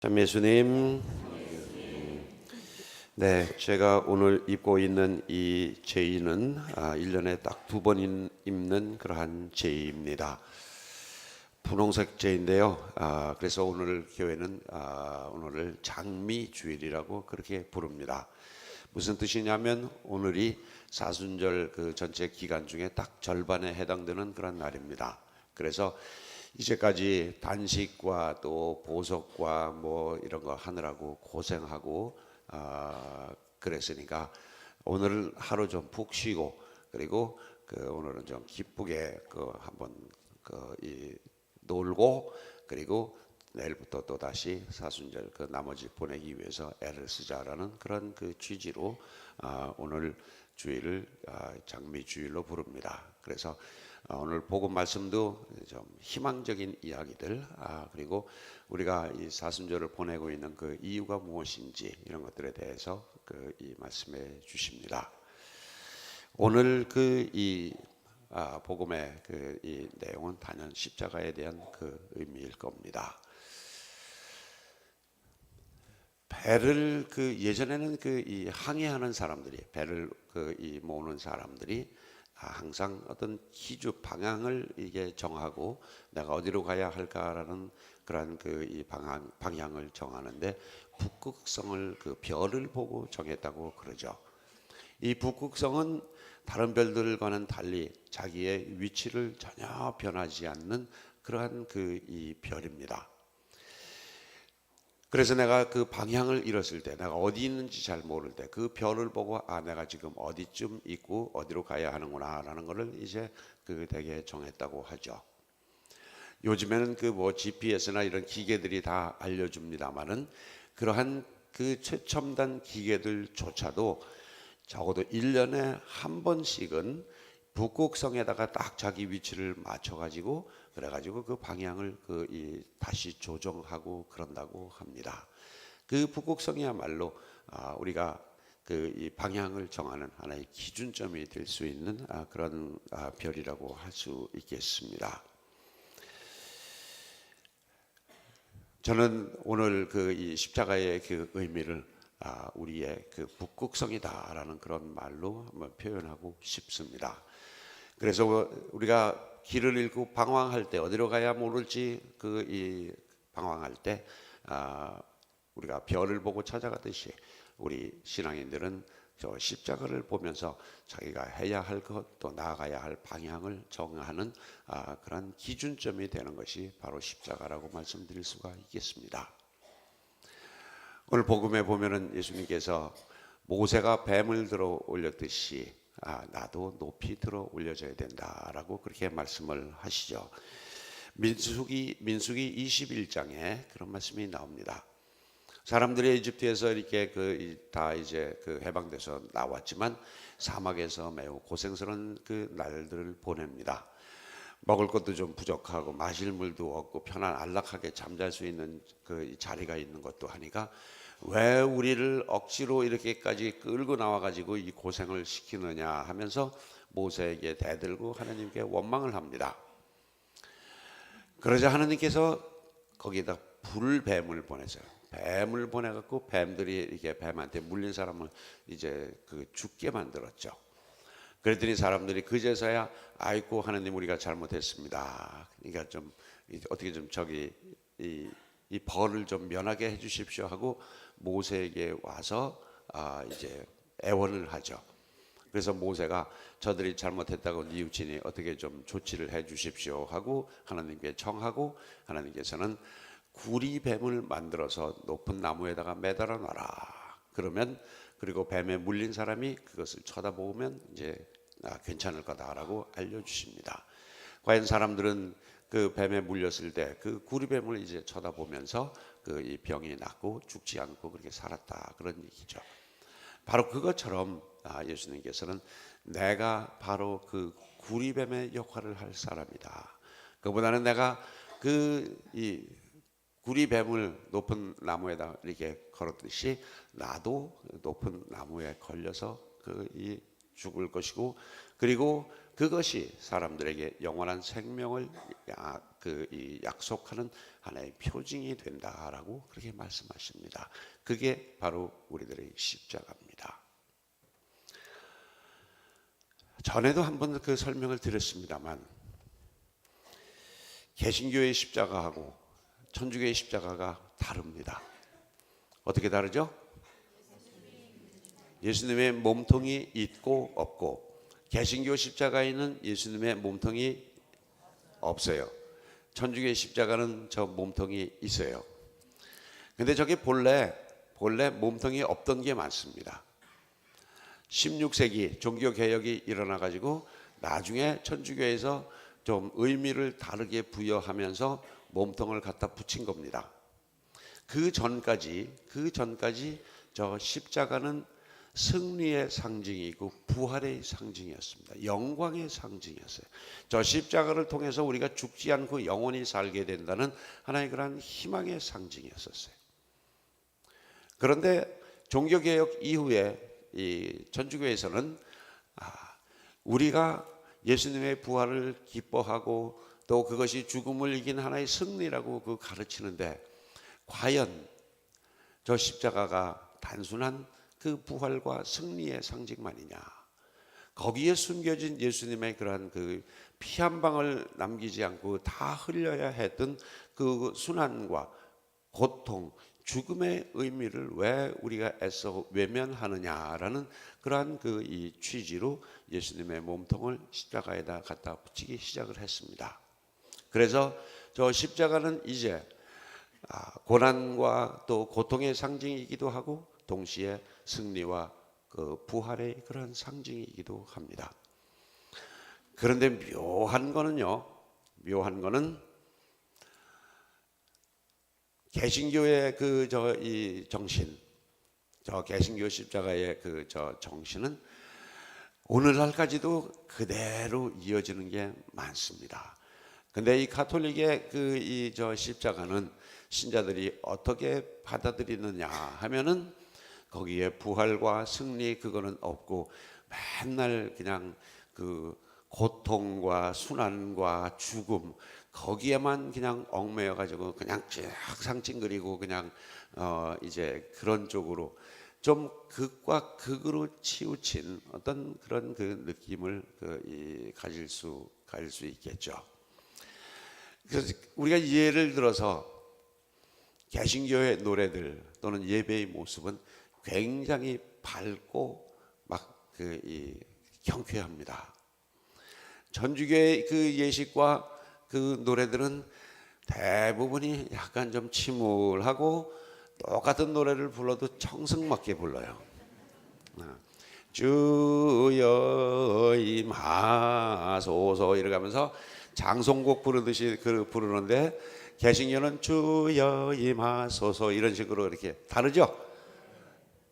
참 예수님, 네, 제가 오늘 입고 있는 이 제의는 1년에 딱 두 번 입는 그러한 제의입니다. 분홍색 제의인데요. 그래서 오늘 교회는 오늘을 장미주일이라고 그렇게 부릅니다. 무슨 뜻이냐면 오늘이 사순절 그 전체 기간 중에 딱 절반에 해당되는 그런 날입니다. 그래서 이제까지 단식과 또 보석과 뭐 이런 거 하느라고 고생하고 그랬으니까 오늘 하루 좀 푹 쉬고 그리고 오늘은 좀 기쁘게 한번 놀고 그리고 내일부터 또 다시 사순절 나머지 보내기 위해서 애를 쓰자라는 그런 취지로 오늘 주일을 장미주일로 부릅니다. 그래서 오늘 복음 말씀도 좀 희망적인 이야기들 그리고 우리가 이 사순절을 보내고 있는 그 이유가 무엇인지 이런 것들에 대해서 이 말씀해 주십니다. 오늘 이 복음의 이 내용은 단연 십자가에 대한 의미일 겁니다. 배를 예전에는 이 항해하는 사람들이 배를 모으는 사람들이 항상 어떤 기주 방향을 이게 정하고 내가 어디로 가야 할까라는 그런 이 방향을 정하는데 북극성을 별을 보고 정했다고 그러죠. 이 북극성은 다른 별들과는 달리 자기의 위치를 전혀 변하지 않는 그러한 이 별입니다. 그래서 내가 방향을 잃었을 때 내가 어디 있는지 잘 모를 때 그 별을 보고 내가 지금 어디쯤 있고 어디로 가야 하는구나 라는 것을 이제 되게 정했다고 하죠. 요즘에는 GPS나 이런 기계들이 다 알려줍니다만은 그러한 최첨단 기계들조차도 적어도 1년에 한 번씩은 북극성에다가 딱 자기 위치를 맞춰가지고 그래가지고 방향을 다시 조정하고 그런다고 합니다. 북극성이야말로 우리가 이 방향을 정하는 하나의 기준점이 될 수 있는 그런 별이라고 할 수 있겠습니다. 저는 오늘 이 십자가의 의미를 우리의 북극성이다라는 그런 말로 한번 표현하고 싶습니다. 그래서 우리가 길을 잃고 방황할 때 어디로 가야 모를지 이 방황할 때 우리가 별을 보고 찾아가듯이 우리 신앙인들은 저 십자가를 보면서 자기가 해야 할 것 또 나아가야 할 방향을 정하는 그런 기준점이 되는 것이 바로 십자가라고 말씀드릴 수가 있겠습니다. 오늘 복음에 보면은 예수님께서 모세가 뱀을 들어 올렸듯이 나도 높이 들어 올려져야 된다라고 그렇게 말씀을 하시죠. 민수기 21장에 그런 말씀이 나옵니다. 사람들이 이집트에서 이렇게 다 이제 해방돼서 나왔지만 사막에서 매우 고생스러운 날들을 보냅니다. 먹을 것도 좀 부족하고 마실 물도 없고 편안 안락하게 잠잘 수 있는 자리가 있는 것도 하니까 왜 우리를 억지로 이렇게까지 끌고 나와가지고 이 고생을 시키느냐 하면서 모세에게 대들고 하나님께 원망을 합니다. 그러자 하나님께서 거기에다 불뱀을 보내세요. 뱀을 보내갖고 뱀들이 이렇게 뱀한테 물린 사람을 이제 죽게 만들었죠. 그랬더니 사람들이 그제서야 아이고 하나님 우리가 잘못했습니다. 그러니까 좀 어떻게 좀 이 벌을 좀 면하게 해주십시오 하고 모세에게 와서 이제 애원을 하죠. 그래서 모세가 저들이 잘못했다고 뉘우치니 어떻게 좀 조치를 해주십시오 하고 하나님께 청하고 하나님께서는 구리뱀을 만들어서 높은 나무에다가 매달아 놔라. 그러면 그리고 뱀에 물린 사람이 그것을 쳐다보면 이제 괜찮을 거다라고 알려주십니다. 과연 사람들은 뱀에 물렸을 때 구리뱀을 이제 쳐다보면서 이 병이 낫고 죽지 않고 그렇게 살았다 그런 얘기죠. 바로 그것처럼 예수님께서는 내가 바로 구리뱀의 역할을 할 사람이다. 그보다는 내가 이 구리뱀을 높은 나무에다 이렇게 걸었듯이 나도 높은 나무에 걸려서 이 죽을 것이고 그리고 그것이 사람들에게 영원한 생명을 약속하는 하나의 표징이 된다라고 그렇게 말씀하십니다. 그게 바로 우리들의 십자가입니다. 전에도 한번 그 설명을 드렸습니다만 개신교의 십자가하고 천주교의 십자가가 다릅니다. 어떻게 다르죠? 예수님의 몸통이 있고 없고, 개신교 십자가에는 예수님의 몸통이 없어요. 천주교의 십자가는 저 몸통이 있어요. 근데 저게 본래 몸통이 없던 게 많습니다. 16세기 종교개혁이 일어나가지고 나중에 천주교에서 좀 의미를 다르게 부여하면서 몸통을 갖다 붙인 겁니다. 그 전까지 저 십자가는 승리의 상징이고 부활의 상징이었습니다. 영광의 상징이었어요. 저 십자가를 통해서 우리가 죽지 않고 영원히 살게 된다는 하나의 그런 희망의 상징이었어요. 그런데 종교개혁 이후에 이 천주교에서는 우리가 예수님의 부활을 기뻐하고 또 그것이 죽음을 이긴 하나의 승리라고 가르치는데, 과연 저 십자가가 단순한 그 부활과 승리의 상징만이냐? 거기에 숨겨진 예수님의 그러한 그 피 한 방울 남기지 않고 다 흘려야 했던 그 순환과 고통, 죽음의 의미를 왜 우리가 애써 외면하느냐라는 그러한 이 취지로 예수님의 몸통을 십자가에다 갖다 붙이기 시작을 했습니다. 그래서 저 십자가는 이제 고난과 또 고통의 상징이기도 하고 동시에 승리와 그 부활의 그런 상징이기도 합니다. 그런데 묘한 거는 개신교의 이 정신, 저 개신교 십자가의 정신은 오늘날까지도 그대로 이어지는 게 많습니다. 근데 이 가톨릭의 이 십자가는 신자들이 어떻게 받아들이느냐 하면은 거기에 부활과 승리 그거는 없고 맨날 그냥 그 고통과 순환과 죽음 거기에만 그냥 얽매여 가지고 그냥 항상 찡그리고 그냥 이제 그런 쪽으로 좀 극과 극으로 치우친 어떤 그런 그 느낌을 가질 수 있겠죠. 그래서 우리가 예를 들어서 개신교의 노래들 또는 예배의 모습은 굉장히 밝고 막 경쾌합니다. 천주교의 그 예식과 그 노래들은 대부분이 약간 좀 침울하고 똑같은 노래를 불러도 청승맞게 불러요. 주여 임하소서 이렇게 하면서 장송곡 부르듯이 부르는데, 개신교는 주여 임하소서 이런 식으로 이렇게 다르죠.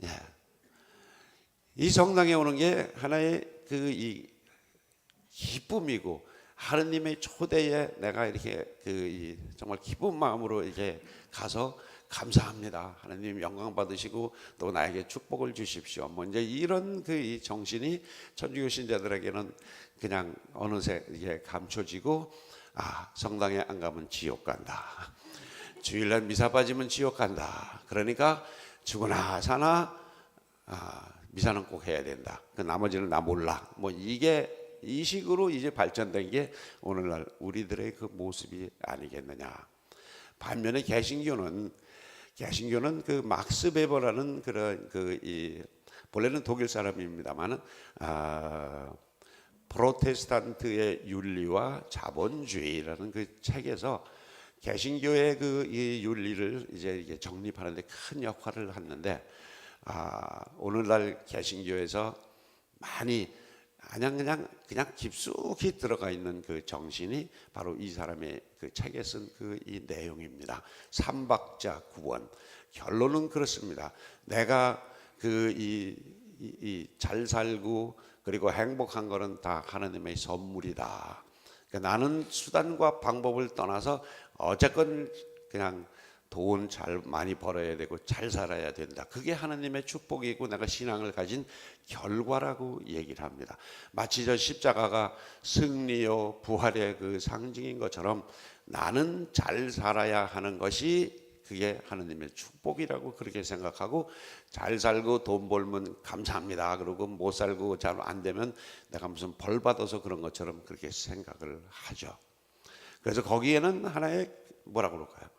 예. 이 성당에 오는 게 하나의 이 기쁨이고 하느님의 초대에 내가 이렇게 정말 기쁜 마음으로 이렇게 가서 감사합니다. 하나님 영광 받으시고 또 나에게 축복을 주십시오. 뭐 이제 이런 이 정신이 천주교 신자들에게는 그냥 어느새 이게 감춰지고, 성당에 안 가면 지옥 간다. 주일날 미사 빠지면 지옥 간다. 그러니까 죽으나 사나 미사는 꼭 해야 된다. 그 나머지는 나 몰라. 뭐 이게 이 식으로 이제 발전된 게 오늘날 우리들의 그 모습이 아니겠느냐. 반면에 개신교는 그 막스 베버라는 그런 본래는 독일 사람입니다만은 프로테스탄트의 윤리와 자본주의라는 그 책에서 개신교의 이 윤리를 이제 정립하는데 큰 역할을 했는데, 오늘날 개신교에서 많이 그냥 깊숙이 들어가 있는 그 정신이 바로 이 사람의 그 책에 쓴 이 내용입니다. 삼박자 구원. 결론은 그렇습니다. 내가 잘 살고 그리고 행복한 거는 다 하나님의 선물이다. 그러니까 나는 수단과 방법을 떠나서 어쨌건 그냥 돈 잘 많이 벌어야 되고 잘 살아야 된다. 그게 하나님의 축복이고 내가 신앙을 가진 결과라고 얘기를 합니다. 마치 저 십자가가 승리요 부활의 그 상징인 것처럼 나는 잘 살아야 하는 것이 그게 하나님의 축복이라고 그렇게 생각하고, 잘 살고 돈 벌면 감사합니다 그러고 못 살고 잘 안 되면 내가 무슨 벌 받아서 그런 것처럼 그렇게 생각을 하죠. 그래서 거기에는 하나의 뭐라고 그럴까요?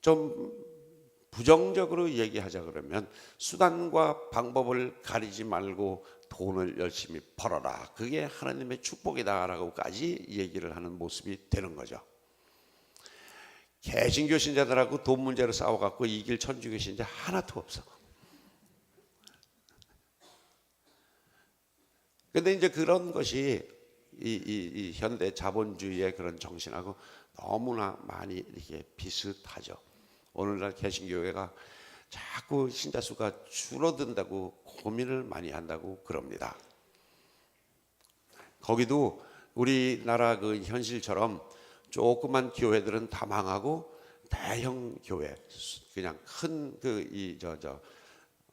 좀 부정적으로 얘기하자 그러면 수단과 방법을 가리지 말고 돈을 열심히 벌어라, 그게 하나님의 축복이다라고까지 얘기를 하는 모습이 되는 거죠. 개신교 신자들하고 돈 문제로 싸워갖고 이길 천주교 신자 하나도 없어. 근데 이제 그런 것이 이 현대 자본주의의 그런 정신하고 너무나 많이 이렇게 비슷하죠. 오늘날 개신교회가 자꾸 신자 수가 줄어든다고 고민을 많이 한다고 그럽니다. 거기도 우리나라 그 현실처럼 조그만 교회들은 다 망하고 대형 교회, 그냥 큰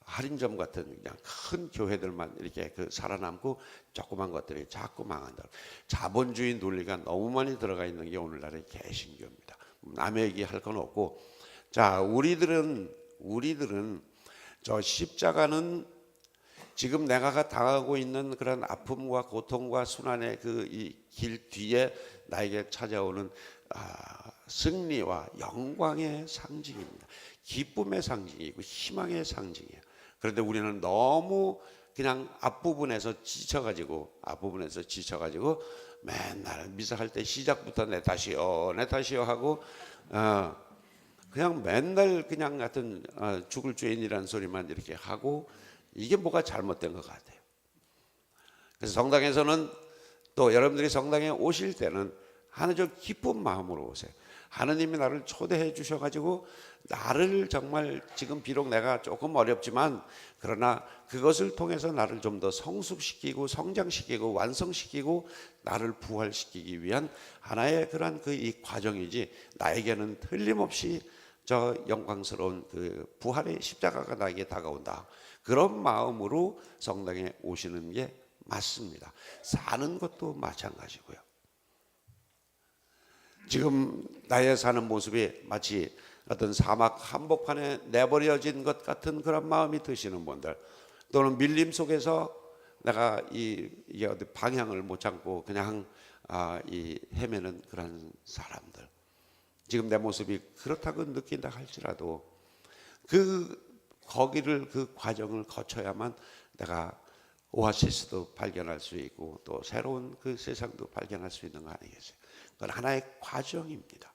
할인점 같은 그냥 큰 교회들만 이렇게 그 살아남고 조그만 것들이 자꾸 망한다. 자본주의 논리가 너무 많이 들어가 있는 게 오늘날의 개신교입니다. 남의 얘기할 건 없고, 자, 우리들은 저 십자가는 지금 내가 당하고 있는 그런 아픔과 고통과 순환의 그 이 길 뒤에 나에게 찾아오는 승리와 영광의 상징입니다. 기쁨의 상징이고 희망의 상징이에요. 그런데 우리는 너무 그냥 앞부분에서 지쳐가지고 맨날 미사할 때 시작부터 내 탓이요 하고 그냥 맨날 그냥 같은 죽을 죄인이라는 소리만 이렇게 하고, 이게 뭐가 잘못된 것 같아요. 그래서 성당에서는 또 여러분들이 성당에 오실 때는 하나님 기쁜 마음으로 오세요. 하나님이 나를 초대해 주셔가지고 나를 정말 지금 비록 내가 조금 어렵지만 그러나 그것을 통해서 나를 좀 더 성숙시키고 성장시키고 완성시키고 나를 부활시키기 위한 하나의 그런 그 이 과정이지, 나에게는 틀림없이 저 영광스러운 그 부활의 십자가가 나에게 다가온다, 그런 마음으로 성당에 오시는 게 맞습니다. 사는 것도 마찬가지고요. 지금 나의 사는 모습이 마치 어떤 사막 한복판에 내버려진 것 같은 그런 마음이 드시는 분들, 또는 밀림 속에서 내가 이게 어디 방향을 못 잡고 그냥 이 헤매는 그런 사람들, 지금 내 모습이 그렇다고 느낀다 할지라도 거기를 그 과정을 거쳐야만 내가 오아시스도 발견할 수 있고 또 새로운 그 세상도 발견할 수 있는 거 아니겠어요? 그건 하나의 과정입니다.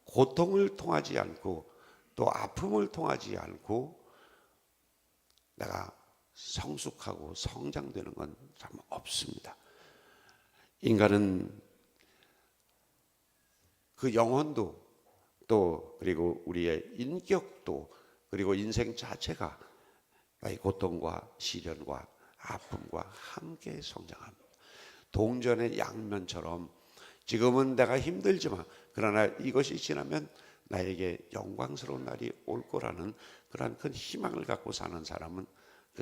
고통을 통하지 않고 또 아픔을 통하지 않고 내가 성숙하고 성장되는 건 참 없습니다. 인간은 그 영혼도 또 그리고 우리의 인격도 그리고 인생 자체가 고통과 시련과 아픔과 함께 성장합니다. 동전의 양면처럼 지금은 내가 힘들지만 그러나 이것이 지나면 나에게 영광스러운 날이 올 거라는 그러한 큰 희망을 갖고 사는 사람은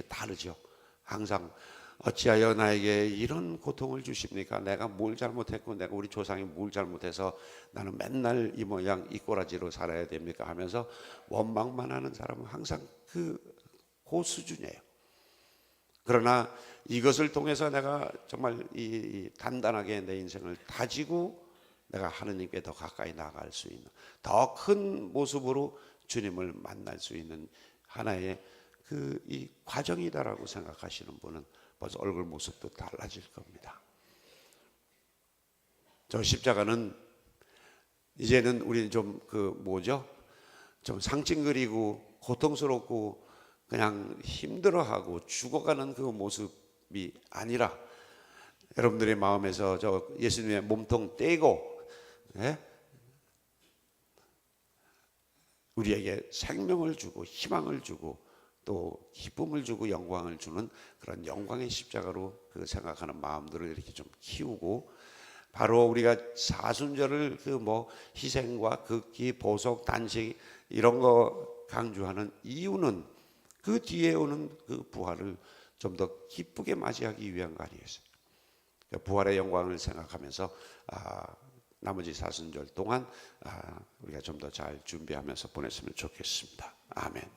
다르죠. 항상 어찌하여 나에게 이런 고통을 주십니까? 내가 뭘 잘못했고 내가 우리 조상이 뭘 잘못해서 나는 맨날 이 모양 이 꼬라지로 살아야 됩니까? 하면서 원망만 하는 사람은 항상 그 수준이에요. 그러나 이것을 통해서 내가 정말 이 단단하게 내 인생을 다지고 내가 하느님께 더 가까이 나아갈 수 있는 더 큰 모습으로 주님을 만날 수 있는 하나의 이 과정이다라고 생각하시는 분은 벌써 얼굴 모습도 달라질 겁니다. 저 십자가는 이제는 우리는 좀 좀 상징그리고 고통스럽고 그냥 힘들어하고 죽어가는 그 모습이 아니라 여러분들의 마음에서 저 예수님의 몸통 떼고 우리에게 생명을 주고 희망을 주고 또 기쁨을 주고 영광을 주는 그런 영광의 십자가로 생각하는 마음들을 이렇게 좀 키우고 바로 우리가 사순절을 그 뭐 희생과 극기, 보속, 단식 이런 거 강조하는 이유는 그 뒤에 오는 그 부활을 좀 더 기쁘게 맞이하기 위한 거 아니겠어요? 부활의 영광을 생각하면서 나머지 사순절 동안 우리가 좀 더 잘 준비하면서 보냈으면 좋겠습니다. 아멘.